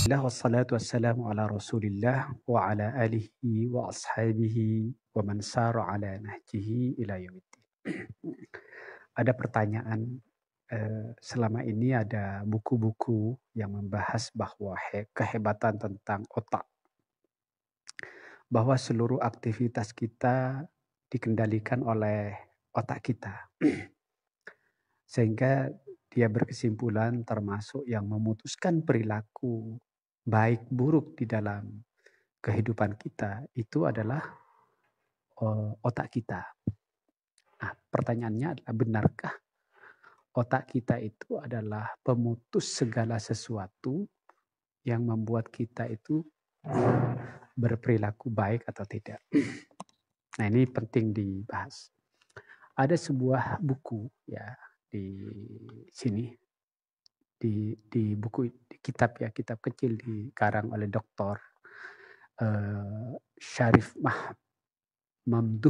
Bismillah wassalatu wassalamu ala Rasulillah wa ala alihi wa ashabihi wa man sara ala nahjihi ila yaumiddin. Ada pertanyaan, selama ini ada buku-buku yang membahas bahwa kehebatan tentang otak. Bahwa seluruh aktivitas kita dikendalikan oleh otak kita. Sehingga dia berkesimpulan termasuk yang memutuskan perilaku baik buruk di dalam kehidupan kita itu adalah otak kita. Nah, pertanyaannya adalah benarkah otak kita itu adalah pemutus segala sesuatu yang membuat kita itu berperilaku baik atau tidak? Nah, ini penting dibahas. Ada sebuah buku ya di sini di buku di kitab kecil dikarang oleh Dr. Syarif Mahmud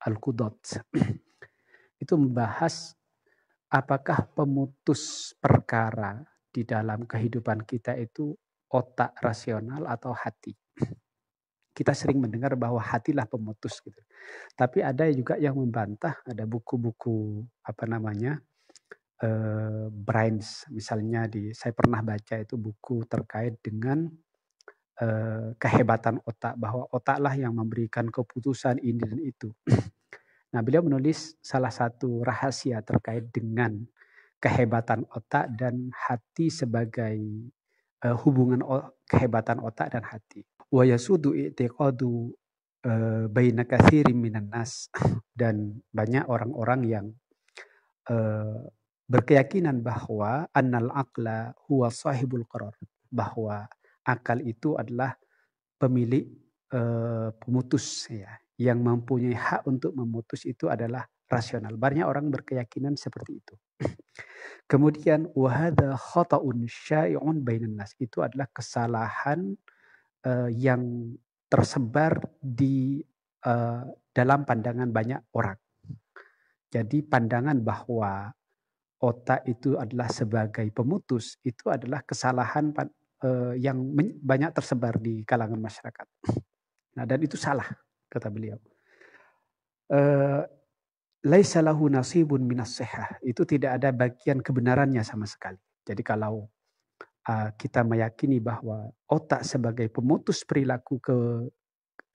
Al-Qudat. Itu membahas apakah pemutus perkara di dalam kehidupan kita itu otak rasional atau hati. Kita sering mendengar bahwa hatilah pemutus gitu. Tapi ada juga yang membantah, ada buku-buku brains, misalnya saya pernah baca itu buku terkait dengan kehebatan otak, bahwa otaklah yang memberikan keputusan ini dan itu. Nah, beliau menulis salah satu rahasia terkait dengan kehebatan otak dan hati sebagai hubungan kehebatan otak dan hati. Wa yasudu i'tiqadu baina katsirin minan nas, dan banyak orang-orang yang berkeyakinan bahwa annal aqla huwa sahibul qarar, bahwa akal itu adalah pemilik pemutus ya, yang mempunyai hak untuk memutus itu adalah rasional. Banyak orang berkeyakinan seperti itu. Kemudian wa hadza khata'un syai'un bainan nas, itu adalah kesalahan yang tersebar di dalam pandangan banyak orang. Jadi pandangan bahwa otak itu adalah sebagai pemutus itu adalah kesalahan yang banyak tersebar di kalangan masyarakat. Nah, dan itu salah, kata beliau. Laisa lahu nasibun minas sihah, itu tidak ada bagian kebenarannya sama sekali. Jadi kalau kita meyakini bahwa otak sebagai pemutus perilaku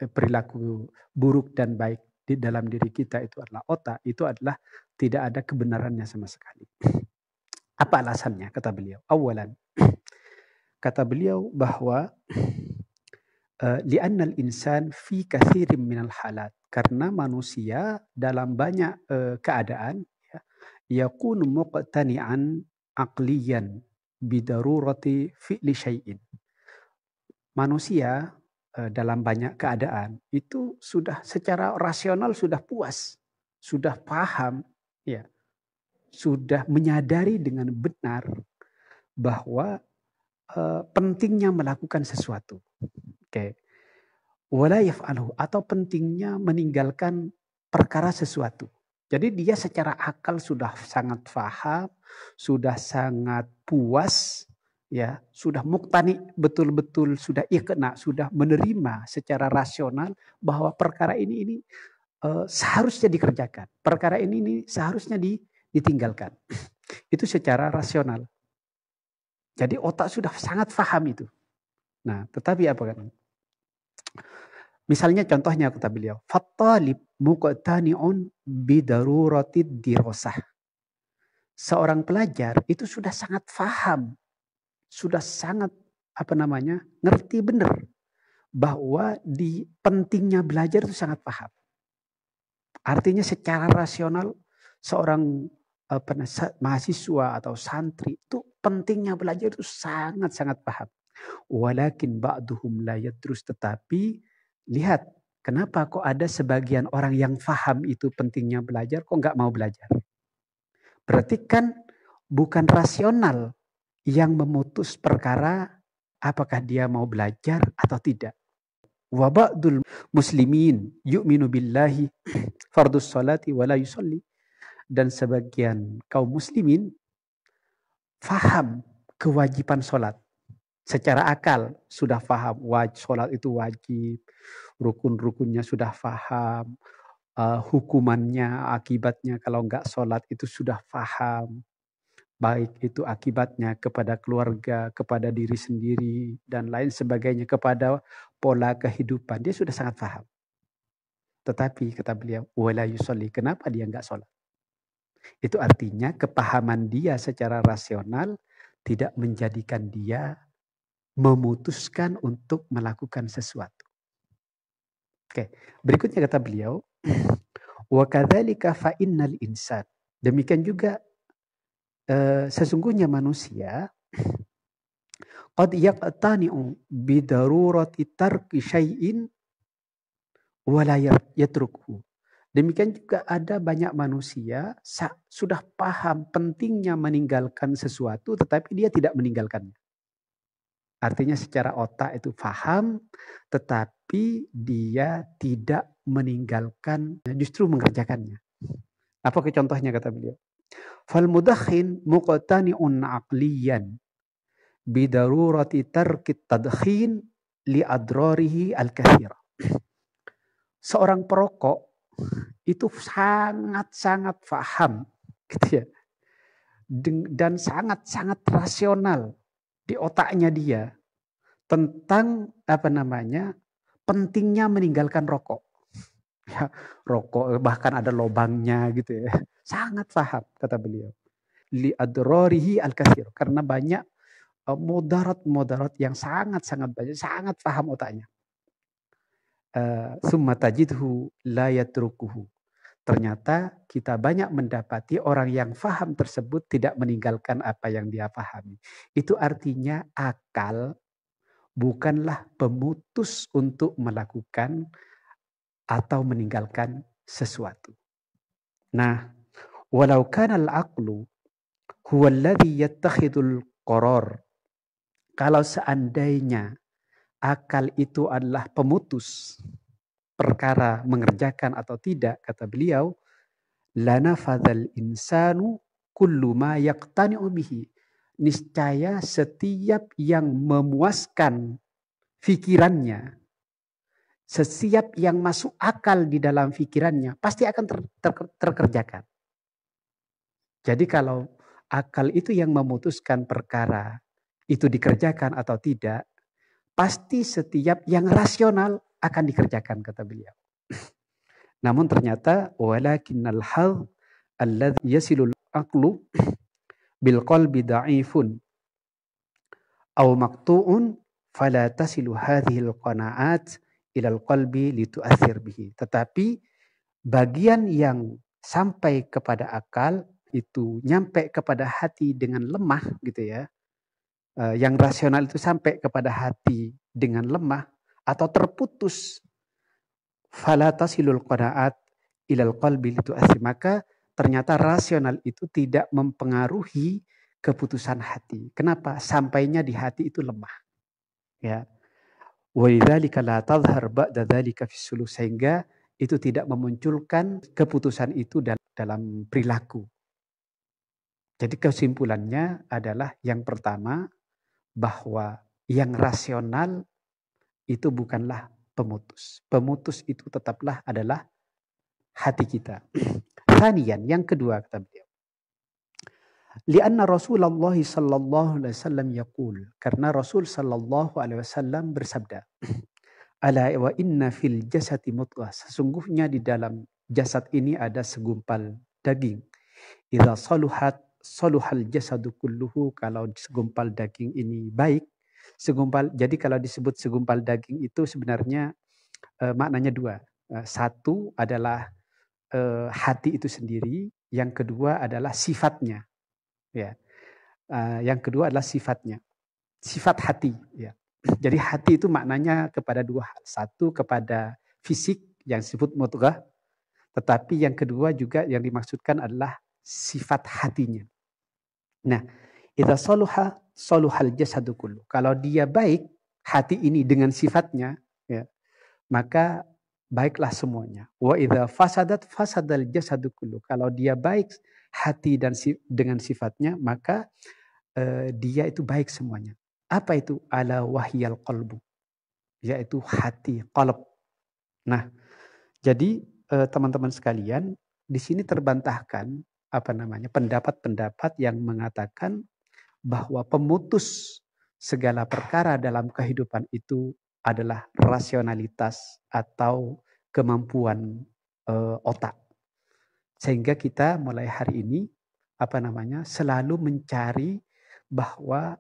perilaku buruk dan baik di dalam diri kita itu adalah otak, itu adalah tidak ada kebenarannya sama sekali. Apa alasannya? Kata beliau. Awalan, kata beliau bahwa li'annal insan fi katsirin minal halat, karena manusia dalam banyak keadaan yakunu muqtani'an aqliyan bidarurati fi'li syai'in. Manusia dalam banyak keadaan itu sudah secara rasional sudah puas, sudah paham, ya, sudah menyadari dengan benar bahwa pentingnya melakukan sesuatu. Oke. Wala yaf'aluhu, atau pentingnya meninggalkan perkara sesuatu. Jadi dia secara akal sudah sangat paham, sudah sangat puas, ya, sudah muqtani, betul-betul sudah iqna, sudah menerima secara rasional bahwa perkara ini seharusnya dikerjakan. Perkara ini seharusnya ditinggalkan. Itu secara rasional. Jadi otak sudah sangat paham itu. Nah, tetapi apa kan? Misalnya contohnya kata beliau, fattalib muqtani'un bidaruratid dirasah. Seorang pelajar itu sudah sangat paham, sudah sangat ngerti benar bahwa di pentingnya belajar itu sangat paham. Artinya secara rasional seorang mahasiswa atau santri itu pentingnya belajar itu sangat-sangat paham. Walakin ba'duhum la yadrus, tetapi lihat kenapa kok ada sebagian orang yang paham itu pentingnya belajar kok nggak mau belajar. Berarti kan bukan rasional yang memutus perkara apakah dia mau belajar atau tidak. Wa ba'dul muslimin yu'minu billahi fardus salati wa la yusalli, dan sebagian kaum muslimin faham kewajiban sholat. Secara akal sudah paham sholat itu wajib, rukun-rukunnya sudah paham, hukumannya, akibatnya kalau nggak sholat itu sudah paham. Baik itu akibatnya kepada keluarga, kepada diri sendiri, dan lain sebagainya, kepada pola kehidupan. Dia sudah sangat paham. Tetapi kata beliau, wala yusolli, kenapa dia nggak sholat? Itu artinya kepahaman dia secara rasional tidak menjadikan dia memutuskan untuk melakukan sesuatu. Oke, berikutnya kata beliau, wa kadzalika fa innal insan. Demikian juga sesungguhnya manusia qad yaqtani'u bi darurati tarki syai'in wa la yatrukhu. Demikian juga ada banyak manusia sudah paham pentingnya meninggalkan sesuatu tetapi dia tidak meninggalkannya. Artinya secara otak itu paham tetapi dia tidak meninggalkan, justru mengerjakannya. Apa contohnya kata beliau? Fal mudakhin muqtani'un aqliyan bidarurati tarkit tadkhin li adrarihi al-kathira. Seorang perokok itu sangat-sangat paham gitu ya. Dan sangat-sangat rasional di otaknya dia tentang pentingnya meninggalkan rokok. Ya, rokok bahkan ada lubangnya gitu ya. Sangat paham kata beliau. Li adrarihi al-kathir, karena banyak mudarat yang sangat-sangat banyak, sangat paham otaknya. Summa tajidhu la yatrukuhu. Ternyata kita banyak mendapati orang yang paham tersebut tidak meninggalkan apa yang dia pahami. Itu artinya akal bukanlah pemutus untuk melakukan atau meninggalkan sesuatu. Nah, walau kana al-aqlu huwa alladhi yattakhidul qarar. Kalau seandainya akal itu adalah pemutus perkara mengerjakan atau tidak, kata beliau, lanafadzal insanu kullu ma yaqtani'u bihi. Niscaya setiap yang memuaskan fikirannya, setiap yang masuk akal di dalam fikirannya pasti akan terkerjakan. Jadi kalau akal itu yang memutuskan perkara itu dikerjakan atau tidak, pasti setiap yang rasional akan dikerjakan kata beliau. Namun ternyata walakinnal hal alladzi yasilul aqlu bil qalbi da'ifun aw maqtu'un fala tasilu hadhil qana'at ilal qalbi litu'athir bihi. Tetapi bagian yang sampai kepada akal itu nyampe kepada hati dengan lemah gitu ya. Yang rasional itu sampai kepada hati dengan lemah atau terputus. Fala tasilul qanaat ilal qalbi litu'athir. Maka ternyata rasional itu tidak mempengaruhi keputusan hati. Kenapa? Sampainya di hati itu lemah. Ya. Wa lidzalika la tadhhar ba'da dzalika fi suluk, sehingga itu tidak memunculkan keputusan itu dalam perilaku. Jadi kesimpulannya adalah yang pertama, bahwa yang rasional itu bukanlah pemutus. Pemutus itu tetaplah adalah hati kita. Thaniyan, yang kedua kata beliau. Lianna Rasulullah sallallahu alaihi wasallam yaqul, karena Rasul sallallahu alaihi wasallam bersabda, ala wa inna fil jasati mudghah, sesungguhnya di dalam jasad ini ada segumpal daging. Idza saluhal jasadu kulluhu, kalau segumpal daging ini baik, jadi kalau disebut segumpal daging itu sebenarnya maknanya dua. Satu adalah hati itu sendiri, yang kedua adalah sifatnya. Ya, yang kedua adalah sifatnya, sifat hati. Ya, jadi hati itu maknanya kepada dua hal. Satu kepada fisik yang disebut mudghah, tetapi yang kedua juga yang dimaksudkan adalah sifat hatinya. Nah, idza saluhal jasadu kullu. Kalau dia baik, hati ini dengan sifatnya, ya, maka baiklah semuanya. Wa idza fasadal jasadu kullu. Kalau dia baik hati dan dengan sifatnya, maka dia itu baik semuanya. Apa itu ala wahyal qalbu? Yaitu hati, qalb. Nah, jadi teman-teman sekalian, di sini terbantahkan pendapat-pendapat yang mengatakan bahwa pemutus segala perkara dalam kehidupan itu adalah rasionalitas atau kemampuan otak. Sehingga kita mulai hari ini selalu mencari bahwa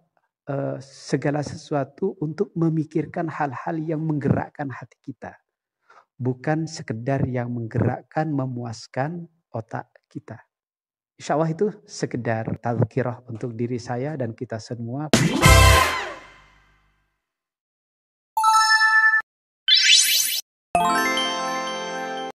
segala sesuatu untuk memikirkan hal-hal yang menggerakkan hati kita. Bukan sekedar yang menggerakkan, memuaskan otak kita. Insya Allah itu sekedar tazkirah untuk diri saya dan kita semua.